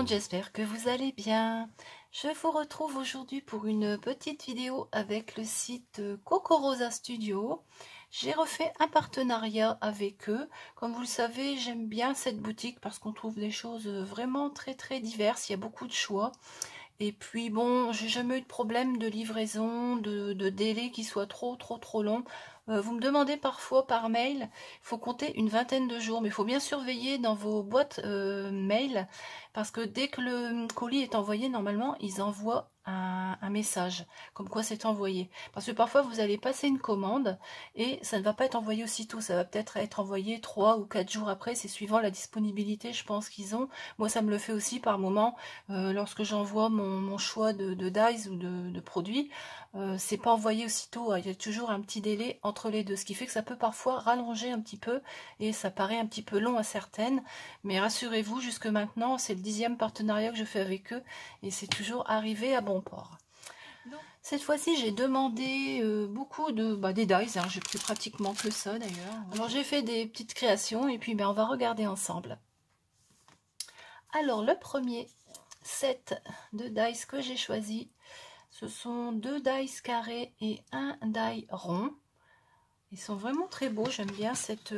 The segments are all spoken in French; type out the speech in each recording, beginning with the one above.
J'espère que vous allez bien. Je vous retrouve aujourd'hui pour une petite vidéo avec le site Coco Rosa Studio. J'ai refait un partenariat avec eux. Comme vous le savez, j'aime bien cette boutique parce qu'on trouve des choses vraiment très diverses. Il y a beaucoup de choix. Et puis bon, j'ai jamais eu de problème de livraison, de délai qui soit trop long. Vous me demandez parfois par mail, il faut compter une vingtaine de jours, mais il faut bien surveiller dans vos boîtes mail, parce que dès que le colis est envoyé, normalement, ils envoient un message, comme quoi c'est envoyé. Parce que parfois, vous allez passer une commande, et ça ne va pas être envoyé aussitôt, ça va peut-être être envoyé 3 ou 4 jours après, c'est suivant la disponibilité, je pense qu'ils ont. Moi, ça me le fait aussi par moment, lorsque j'envoie mon choix de dies ou de produits, c'est pas envoyé aussitôt, il y a toujours un petit délai entre les deux, ce qui fait que ça peut parfois rallonger un petit peu et ça paraît un petit peu long à certaines, mais rassurez-vous, jusque maintenant c'est le 10e partenariat que je fais avec eux et c'est toujours arrivé à bon port. Cette fois-ci, j'ai demandé beaucoup des dies, j'ai pris pratiquement que ça d'ailleurs. Alors j'ai fait des petites créations et puis on va regarder ensemble. Alors le premier set de dies que j'ai choisi, ce sont 2 dies carrés et un die rond. Ils sont vraiment très beaux, j'aime bien cette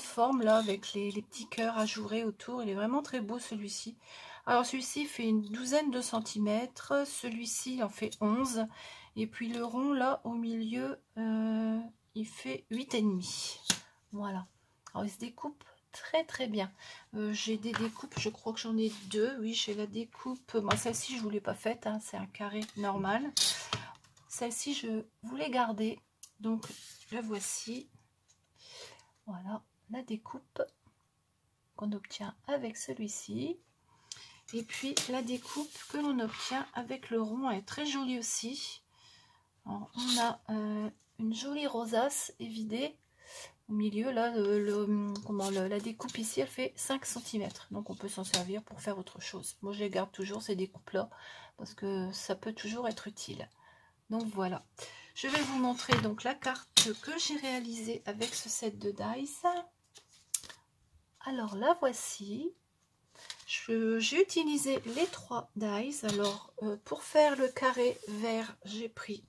forme là avec les petits cœurs ajourés autour, il est vraiment très beau celui-ci. Alors celui-ci fait une douzaine de centimètres, celui-ci en fait 11, et puis le rond là au milieu, il fait 8,5. Voilà, alors il se découpe très bien. J'ai des découpes, je crois que j'en ai 2, oui j'ai la découpe, moi celle-ci je ne voulais pas faite, c'est un carré normal. Celle-ci je voulais garder, donc la voici. Voilà la découpe qu'on obtient avec celui-ci. Et puis la découpe que l'on obtient avec le rond est très jolie aussi. Alors, on a une jolie rosace évidée. Au milieu, là, la découpe ici, elle fait 5 cm. Donc, on peut s'en servir pour faire autre chose. Moi, je les garde toujours, ces découpes-là, parce que ça peut toujours être utile. Donc, voilà. Je vais vous montrer donc la carte que j'ai réalisée avec ce set de dies. Alors, la voici. J'ai utilisé les 3 dies. Alors, pour faire le carré vert, j'ai pris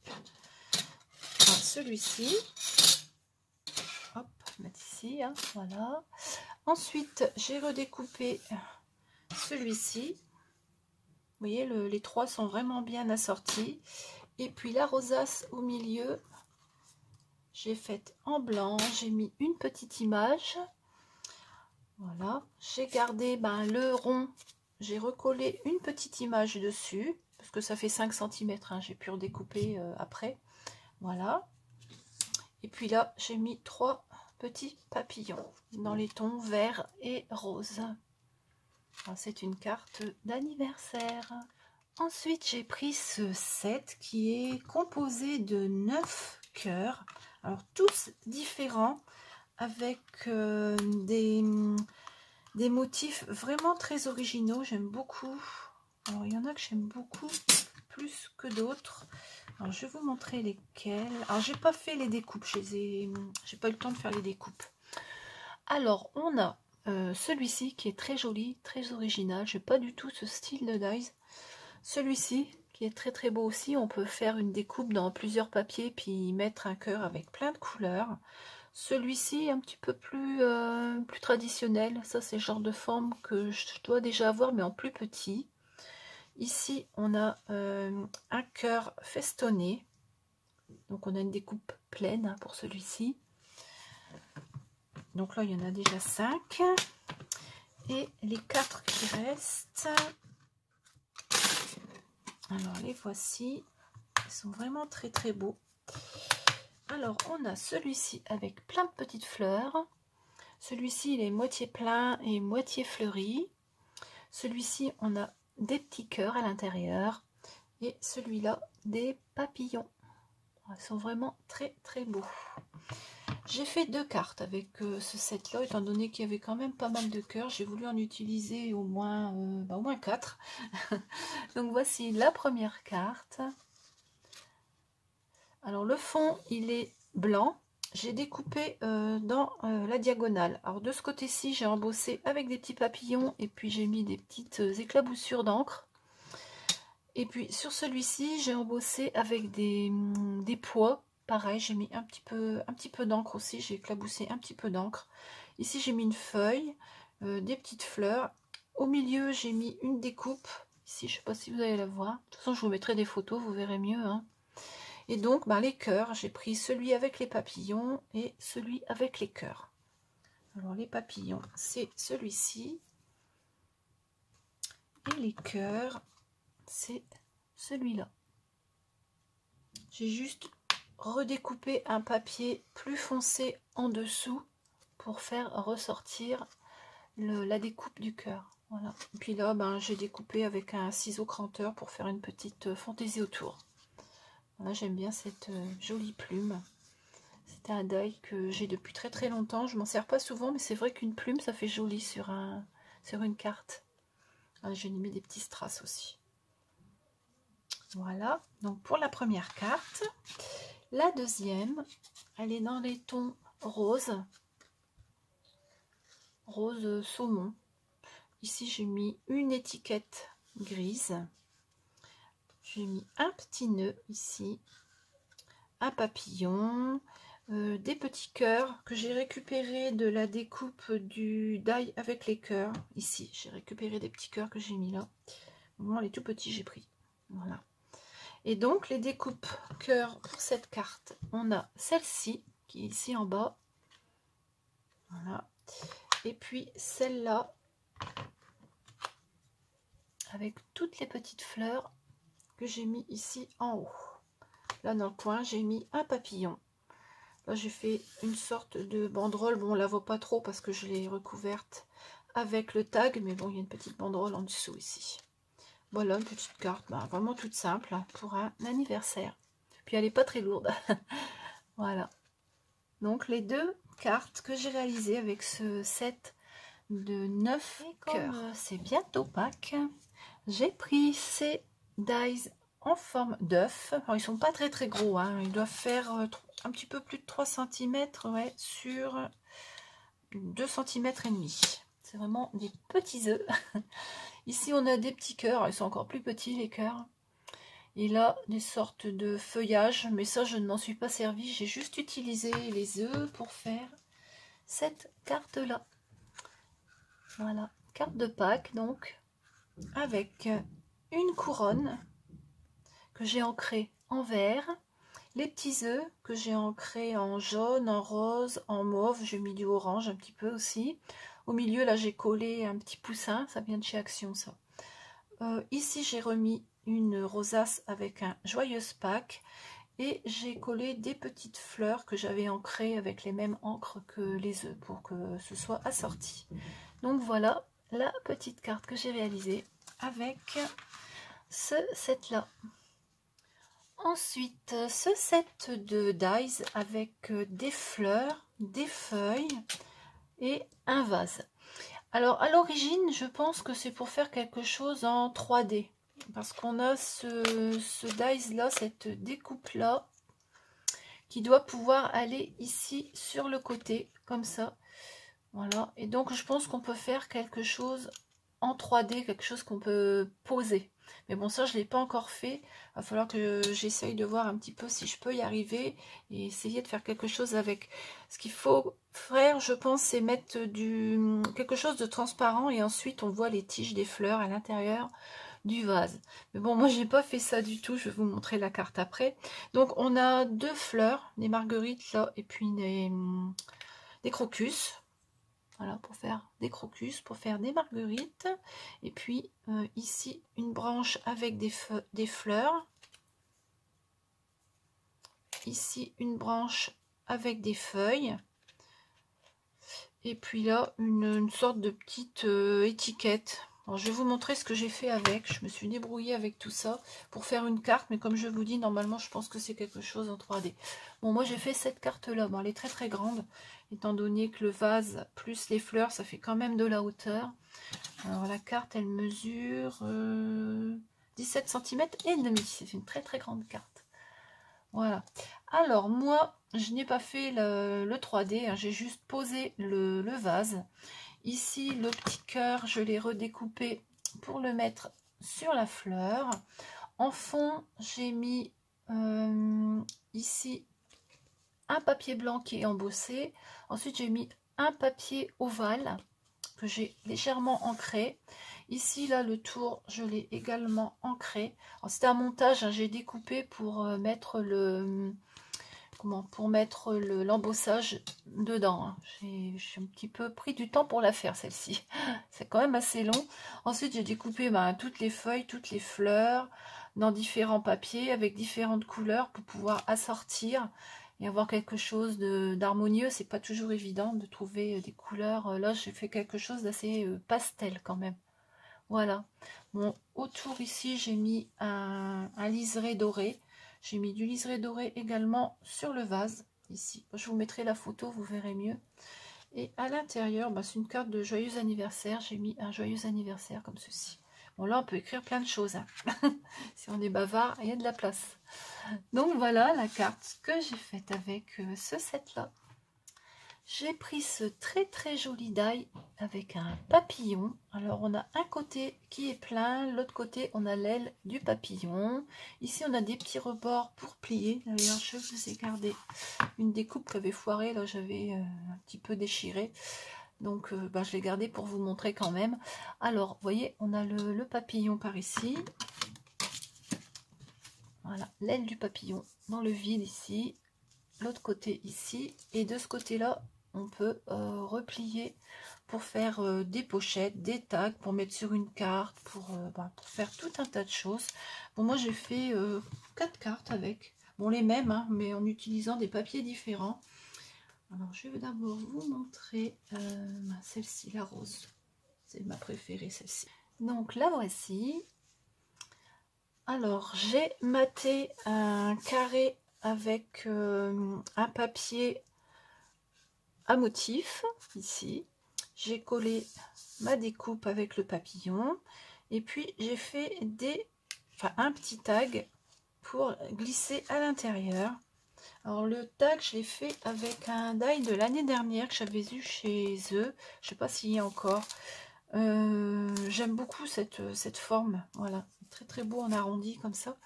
celui-ci. Hop, mettre ici, voilà. Ensuite, j'ai redécoupé celui-ci. Vous voyez, les 3 sont vraiment bien assortis. Et puis la rosace au milieu, j'ai faite en blanc. J'ai mis une petite image. Voilà. J'ai gardé le rond. J'ai recollé une petite image dessus. Parce que ça fait 5 cm. J'ai pu redécouper après. Voilà. Et puis là, j'ai mis 3 petits papillons dans les tons vert et rose. C'est une carte d'anniversaire. Ensuite, j'ai pris ce set qui est composé de 9 cœurs. Alors, tous différents avec des motifs vraiment très originaux. J'aime beaucoup. Alors, il y en a que j'aime beaucoup plus que d'autres. Alors, je vais vous montrer lesquels. Alors, j'ai pas fait les découpes. J'ai pas eu le temps de faire les découpes. Alors, on a celui-ci qui est très joli, très original. Je n'ai pas du tout ce style de dies. Celui-ci qui est très beau aussi. On peut faire une découpe dans plusieurs papiers puis mettre un cœur avec plein de couleurs. Celui-ci un petit peu plus traditionnel. Ça, c'est le genre de forme que je dois déjà avoir, mais en plus petit. Ici, on a un cœur festonné. Donc, on a une découpe pleine pour celui-ci. Donc là, il y en a déjà 5. Et les 4 qui restent, alors les voici. Ils sont vraiment très beaux. Alors, on a celui-ci avec plein de petites fleurs. Celui-ci, il est moitié plein et moitié fleuri. Celui-ci, on a des petits cœurs à l'intérieur. Et celui-là, des papillons. Ils sont vraiment très beaux. J'ai fait 2 cartes avec ce set là, étant donné qu'il y avait quand même pas mal de cœurs. J'ai voulu en utiliser au moins 4. Donc voici la première carte. Alors le fond il est blanc. J'ai découpé dans la diagonale. Alors de ce côté-ci j'ai embossé avec des petits papillons et puis j'ai mis des petites éclaboussures d'encre. Et puis sur celui-ci j'ai embossé avec des pois. Pareil, j'ai mis un petit peu d'encre aussi, j'ai éclaboussé un petit peu d'encre. Ici j'ai mis une feuille, des petites fleurs. Au milieu j'ai mis une découpe. Ici je ne sais pas si vous allez la voir. De toute façon je vous mettrai des photos, vous verrez mieux. Hein. Et donc les cœurs, j'ai pris celui avec les papillons et celui avec les cœurs. Alors les papillons c'est celui-ci. Et les cœurs c'est celui-là. J'ai juste redécouper un papier plus foncé en dessous pour faire ressortir la découpe du cœur. Voilà. Et puis là, j'ai découpé avec un ciseau cranteur pour faire une petite fantaisie autour. Voilà, j'aime bien cette jolie plume. C'est un die que j'ai depuis très très longtemps. Je m'en sers pas souvent, mais c'est vrai qu'une plume, ça fait joli sur une carte. J'ai mis des petits strass aussi. Voilà, donc pour la première carte. La deuxième, elle est dans les tons rose saumon. Ici, j'ai mis une étiquette grise. J'ai mis un petit nœud ici, un papillon, des petits cœurs que j'ai récupéré de la découpe du die avec les cœurs. Ici, j'ai récupéré des petits cœurs que j'ai mis là. Bon, les tout petits, j'ai pris. Voilà. Et donc, les découpes cœur pour cette carte, on a celle-ci, qui est ici en bas. Voilà. Et puis, celle-là, avec toutes les petites fleurs que j'ai mis ici en haut. Là, dans le coin, j'ai mis un papillon. Là, j'ai fait une sorte de banderole. Bon, on la voit pas trop parce que je l'ai recouverte avec le tag. Mais bon, il y a une petite banderole en dessous ici. Voilà, une petite carte, vraiment toute simple pour un anniversaire. Puis elle n'est pas très lourde. Voilà. Donc les 2 cartes que j'ai réalisées avec ce set de 9 cœurs. C'est bientôt Pâques. J'ai pris ces dies en forme d'œuf. Alors ils sont pas très très gros. Hein. Ils doivent faire un petit peu plus de 3 cm ouais, sur 2 cm et demi. C'est vraiment des petits œufs. Ici, on a des petits cœurs. Ils sont encore plus petits, les cœurs. Et là, des sortes de feuillages. Mais ça, je ne m'en suis pas servi. J'ai juste utilisé les œufs pour faire cette carte-là. Voilà. Carte de Pâques, donc. Avec une couronne que j'ai ancrée en vert. Les petits œufs que j'ai ancrés en jaune, en rose, en mauve. J'ai mis du orange un petit peu aussi. Au milieu, là, j'ai collé un petit poussin. Ça vient de chez Action, ça. Ici, j'ai remis une rosace avec un joyeuse Pâques. Et j'ai collé des petites fleurs que j'avais ancrées avec les mêmes encres que les œufs pour que ce soit assorti. Donc, voilà la petite carte que j'ai réalisée avec ce set-là. Ensuite, ce set de dies avec des fleurs, des feuilles et un vase. Alors, à l'origine, je pense que c'est pour faire quelque chose en 3D. Parce qu'on a ce dies-là, cette découpe-là, qui doit pouvoir aller ici sur le côté, comme ça. Voilà. Et donc, je pense qu'on peut faire quelque chose en 3D, quelque chose qu'on peut poser. Mais bon, ça, je ne l'ai pas encore fait. Il va falloir que j'essaye de voir un petit peu si je peux y arriver et essayer de faire quelque chose avec. Ce qu'il faut faire, je pense, c'est mettre quelque chose de transparent et ensuite on voit les tiges des fleurs à l'intérieur du vase. Mais bon, moi, j'ai pas fait ça du tout. Je vais vous montrer la carte après. Donc, on a 2 fleurs, des marguerites là et puis des crocus. Voilà, pour faire des crocus, pour faire des marguerites. Et puis ici, une branche avec des fleurs. Ici, une branche avec des feuilles. Et puis là, une sorte de petite étiquette. Alors, je vais vous montrer ce que j'ai fait avec. Je me suis débrouillée avec tout ça pour faire une carte. Mais comme je vous dis, normalement, je pense que c'est quelque chose en 3D. Bon, moi, j'ai fait cette carte-là. Bon, elle est très, très grande. Étant donné que le vase plus les fleurs, ça fait quand même de la hauteur. Alors, la carte, elle mesure 17 cm et demi. C'est une très, très grande carte. Voilà. Alors, moi, je n'ai pas fait le 3D. Hein, j'ai juste posé le vase. Ici, le petit cœur, je l'ai redécoupé pour le mettre sur la fleur. En fond, j'ai mis ici un papier blanc qui est embossé. Ensuite, j'ai mis un papier ovale que j'ai légèrement ancré. Ici, là, le tour, je l'ai également ancré. C'était un montage, hein, j'ai découpé pour mettre l'embossage dedans. Hein. J'ai un petit peu pris du temps pour la faire, celle-ci. C'est quand même assez long. Ensuite, j'ai découpé toutes les feuilles, toutes les fleurs dans différents papiers avec différentes couleurs pour pouvoir assortir et avoir quelque chose d'harmonieux. C'est pas toujours évident de trouver des couleurs. Là, j'ai fait quelque chose d'assez pastel quand même. Voilà. Bon, autour ici, j'ai mis un liseré doré. J'ai mis du liseré doré également sur le vase, ici. Je vous mettrai la photo, vous verrez mieux. Et à l'intérieur, c'est une carte de joyeux anniversaire. J'ai mis un joyeux anniversaire comme ceci. Bon, là, on peut écrire plein de choses. Hein. Si on est bavard, il y a de la place. Donc, voilà la carte que j'ai faite avec ce set-là. J'ai pris ce très très joli die avec un papillon. Alors on a un côté qui est plein, l'autre côté on a l'aile du papillon. Ici on a des petits rebords pour plier. D'ailleurs je vous ai gardé une découpe qui avait foiré, là j'avais un petit peu déchiré. Donc je l'ai gardé pour vous montrer quand même. Alors vous voyez on a le papillon par ici. Voilà, l'aile du papillon dans le vide ici. L'autre côté ici. Et de ce côté-là, on peut replier pour faire des pochettes, des tags, pour mettre sur une carte, pour faire tout un tas de choses. Bon, moi j'ai fait 4 cartes avec, bon les mêmes, hein, mais en utilisant des papiers différents. Alors je vais d'abord vous montrer celle-ci, la rose. C'est ma préférée celle-ci. Donc la voici. Alors j'ai maté un carré avec un papier à motif ici. J'ai collé ma découpe avec le papillon et puis j'ai fait un petit tag pour glisser à l'intérieur. Alors le tag je l'ai fait avec un die de l'année dernière que j'avais eu chez eux. Je sais pas s'il y a encore. J'aime beaucoup cette forme. Voilà, très très beau en arrondi comme ça.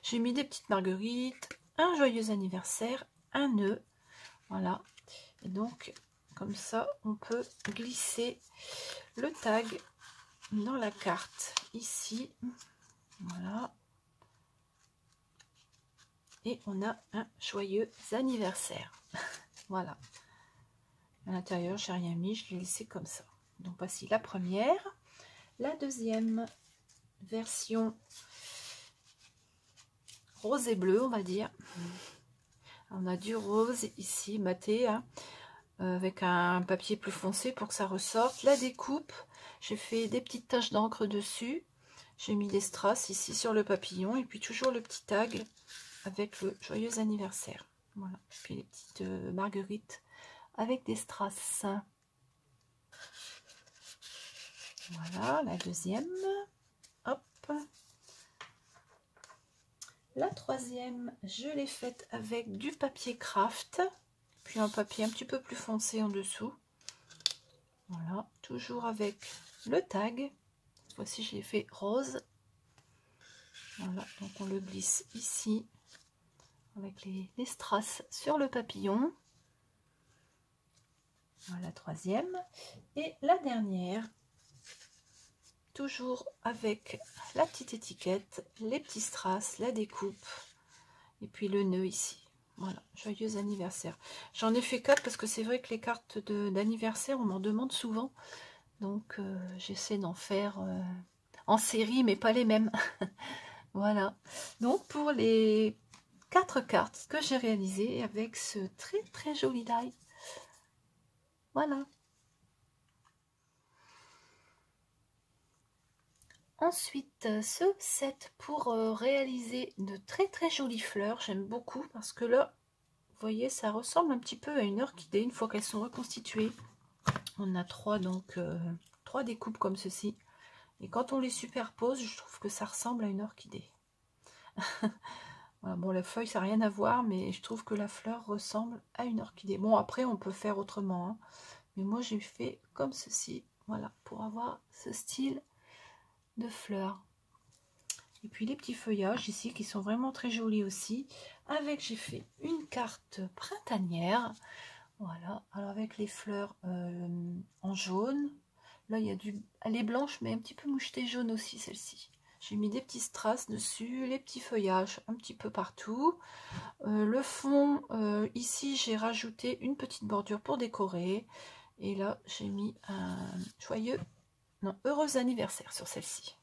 J'ai mis des petites marguerites, un joyeux anniversaire, un nœud. Voilà. Et donc, comme ça, on peut glisser le tag dans la carte, ici. Voilà. Et on a un joyeux anniversaire. Voilà. À l'intérieur, j'ai rien mis, je l'ai laissé comme ça. Donc, voici la première. La deuxième version rose et bleu, on va dire. On a du rose ici, maté, hein, avec un papier plus foncé pour que ça ressorte. La découpe, j'ai fait des petites taches d'encre dessus. J'ai mis des strass ici sur le papillon. Et puis toujours le petit tag avec le joyeux anniversaire. Voilà. Puis les petites marguerites avec des strass. Voilà, la deuxième. Hop. La troisième, je l'ai faite avec du papier craft. Puis un papier un petit peu plus foncé en dessous. Voilà, toujours avec le tag. Cette fois-ci, je l'ai fait rose. Voilà, donc on le glisse ici avec les strass sur le papillon. Voilà la troisième. Et la dernière, toujours avec la petite étiquette, les petits strass, la découpe et puis le nœud ici. Voilà, joyeux anniversaire. J'en ai fait 4 parce que c'est vrai que les cartes d'anniversaire, on m'en demande souvent. Donc j'essaie d'en faire en série, mais pas les mêmes. Voilà. Donc pour les 4 cartes que j'ai réalisées avec ce très très joli die. Voilà. Ensuite, ce set pour réaliser de très jolies fleurs. J'aime beaucoup parce que là, vous voyez, ça ressemble un petit peu à une orchidée une fois qu'elles sont reconstituées. On a trois, donc 3 découpes comme ceci. Et quand on les superpose, je trouve que ça ressemble à une orchidée. Voilà, bon, la feuille, ça n'a rien à voir, mais je trouve que la fleur ressemble à une orchidée. Bon, après, on peut faire autrement, hein. Mais moi, j'ai fait comme ceci, voilà, pour avoir ce style de fleurs. Et puis les petits feuillages ici qui sont vraiment très jolis aussi. Avec, j'ai fait une carte printanière. Voilà, alors avec les fleurs en jaune. Là, il y a elle est blanche, mais un petit peu mouchetée jaune aussi, celle-ci. J'ai mis des petits strass dessus, les petits feuillages un petit peu partout. Le fond, ici, j'ai rajouté une petite bordure pour décorer. Et là, j'ai mis un heureux anniversaire sur celle-ci.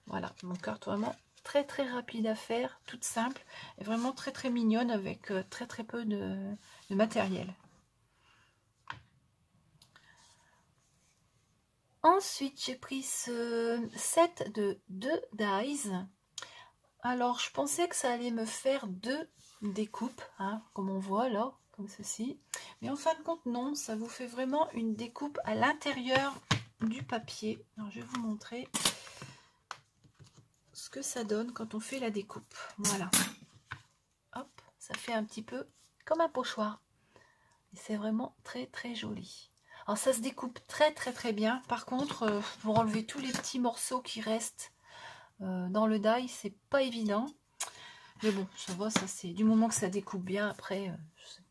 Voilà, mon carte vraiment très rapide à faire, toute simple et vraiment très mignonne avec très peu de matériel. Ensuite, j'ai pris ce set de 2 dies. Alors, je pensais que ça allait me faire 2 découpes, hein, comme on voit là, comme ceci. Mais en fin de compte, non, ça vous fait vraiment une découpe à l'intérieur du papier. Alors, je vais vous montrer ce que ça donne quand on fait la découpe. Voilà. Hop, ça fait un petit peu comme un pochoir. Et c'est vraiment très joli. Alors ça se découpe très bien. Par contre, pour enlever tous les petits morceaux qui restent dans le die, c'est pas évident. Mais bon, ça va, ça c'est du moment que ça découpe bien. Après, c'est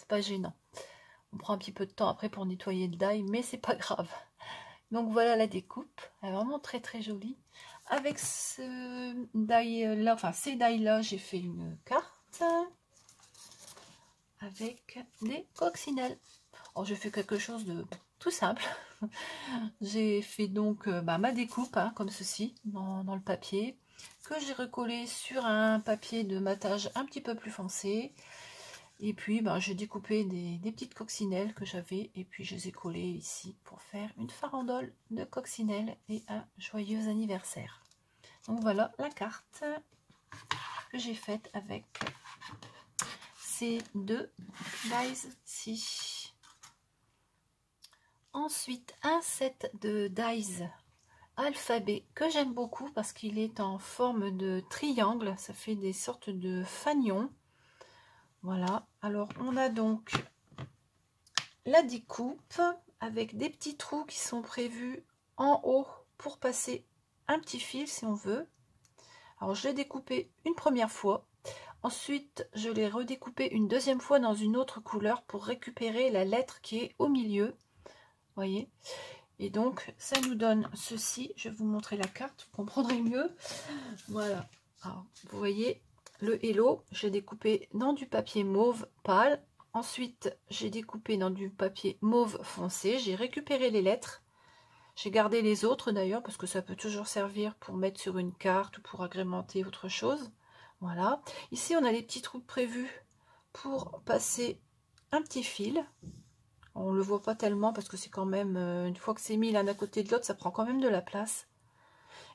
pas gênant. On prend un petit peu de temps après pour nettoyer le die, mais c'est pas grave. Donc voilà la découpe. Elle est vraiment très jolie. Avec ce die là, enfin ces die là, j'ai fait une carte avec des coccinelles. Alors j'ai fait quelque chose de tout simple. J'ai fait donc ma découpe, hein, comme ceci, dans le papier, que j'ai recollé sur un papier de matage un petit peu plus foncé. Et puis j'ai découpé des petites coccinelles que j'avais, et puis je les ai collées ici pour faire une farandole de coccinelles et un joyeux anniversaire. Donc voilà la carte que j'ai faite avec ces 2 dies-ci. Ensuite, un set de dies alphabet que j'aime beaucoup parce qu'il est en forme de triangle. Ça fait des sortes de fanions. Voilà. Alors, on a donc la découpe avec des petits trous qui sont prévus en haut pour passer un petit fil si on veut. Alors, je l'ai découpé une première fois. Ensuite, je l'ai redécoupé une deuxième fois dans une autre couleur pour récupérer la lettre qui est au milieu. Voyez, et donc ça nous donne ceci. Je vais vous montrer la carte, vous comprendrez mieux. Voilà, alors vous voyez le hello, j'ai découpé dans du papier mauve pâle. Ensuite j'ai découpé dans du papier mauve foncé. J'ai récupéré les lettres, j'ai gardé les autres d'ailleurs parce que ça peut toujours servir pour mettre sur une carte ou pour agrémenter autre chose. Voilà, ici on a les petits trous prévus pour passer un petit fil. On le voit pas tellement parce que c'est quand même, une fois que c'est mis l'un à côté de l'autre, ça prend quand même de la place.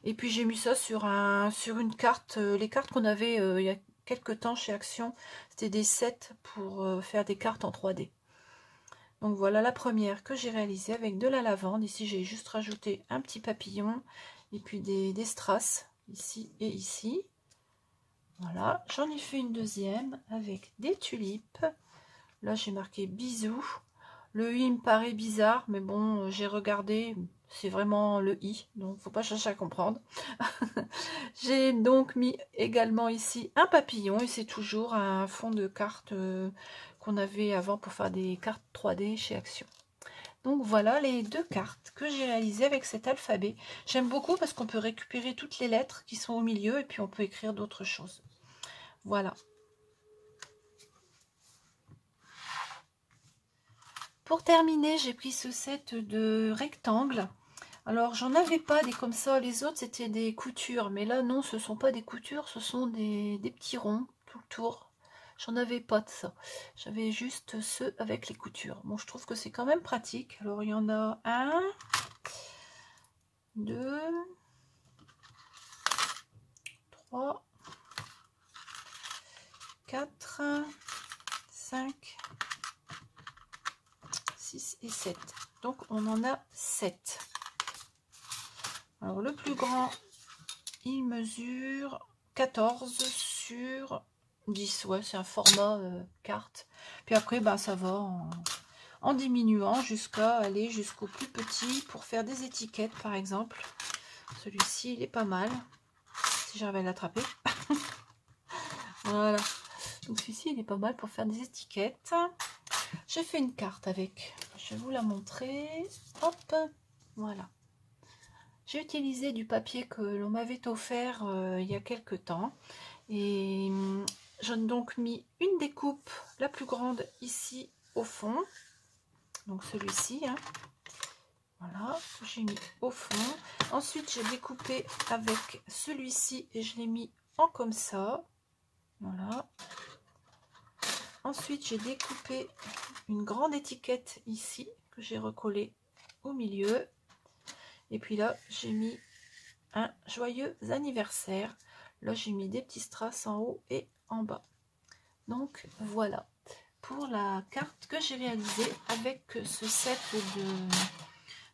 Et puis j'ai mis ça sur une carte, les cartes qu'on avait il y a quelques temps chez Action. C'était des sets pour faire des cartes en 3D. Donc voilà la première que j'ai réalisée avec de la lavande. Ici j'ai juste rajouté un petit papillon et puis des strass ici et ici. Voilà, j'en ai fait une deuxième avec des tulipes. Là j'ai marqué bisous. Le i me paraît bizarre, mais bon, j'ai regardé, c'est vraiment le i, donc faut pas chercher à comprendre. J'ai donc mis également ici un papillon, et c'est toujours un fond de carte qu'on avait avant pour faire des cartes 3D chez Action. Donc voilà les 2 cartes que j'ai réalisées avec cet alphabet. J'aime beaucoup parce qu'on peut récupérer toutes les lettres qui sont au milieu, et puis on peut écrire d'autres choses. Voilà. Pour terminer, j'ai pris ce set de rectangles. Alors, j'en avais pas des comme ça. Les autres, c'était des coutures. Mais là, non, ce sont pas des coutures. Ce sont des petits ronds tout le tour. J'en avais pas de ça. J'avais juste ceux avec les coutures. Bon, je trouve que c'est quand même pratique. Alors, il y en a 1, 2, 3, 4, 5, 6 et 7. Donc on en a 7. Alors le plus grand, il mesure 14 sur 10. Ouais, c'est un format carte. Puis après, ben, ça va en diminuant jusqu'à aller jusqu'au plus petit pour faire des étiquettes par exemple. Celui-ci, il est pas mal. Si j'arrive à l'attraper. Voilà. Donc celui-ci, il est pas mal pour faire des étiquettes. J'ai fait une carte avec. Je vais vous la montrer. Hop, voilà. J'ai utilisé du papier que l'on m'avait offert il y a quelques temps. Et j'ai donc mis une découpe, la plus grande, ici au fond. Donc celui-ci, hein. Voilà, j'ai mis au fond. Ensuite, j'ai découpé avec celui-ci et je l'ai mis en comme ça. Voilà. Ensuite, j'ai découpé une grande étiquette ici que j'ai recollée au milieu. Et puis là, j'ai mis un joyeux anniversaire. Là, j'ai mis des petits strass en haut et en bas. Donc, voilà pour la carte que j'ai réalisée avec ce set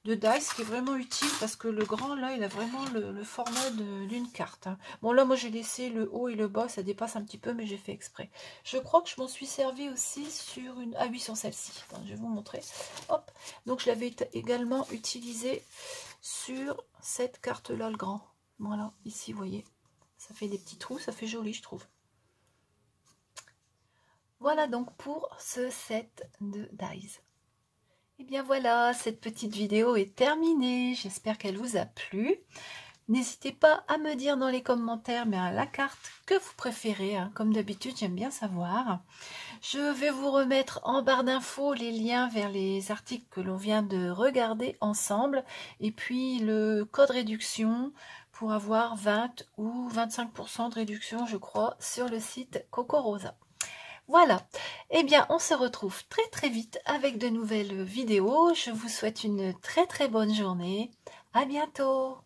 de dice qui est vraiment utile parce que le grand là il a vraiment le format d'une carte, hein. Bon là moi j'ai laissé le haut et le bas, ça dépasse un petit peu mais j'ai fait exprès. Je crois que je m'en suis servi aussi sur une... Ah oui, sur celle-ci, je vais vous montrer. Hop, donc je l'avais également utilisé sur cette carte là, le grand. Voilà, ici vous voyez, ça fait des petits trous, ça fait joli je trouve. Voilà donc pour ce set de dies. Et bien voilà, cette petite vidéo est terminée. J'espère qu'elle vous a plu. N'hésitez pas à me dire dans les commentaires la carte que vous préférez. Hein. Comme d'habitude, j'aime bien savoir. Je vais vous remettre en barre d'infos les liens vers les articles que l'on vient de regarder ensemble. Et puis le code réduction pour avoir 20 ou 25% de réduction, je crois, sur le site CocoRosa. Voilà, eh bien on se retrouve très très vite avec de nouvelles vidéos. Je vous souhaite une très très bonne journée. À bientôt.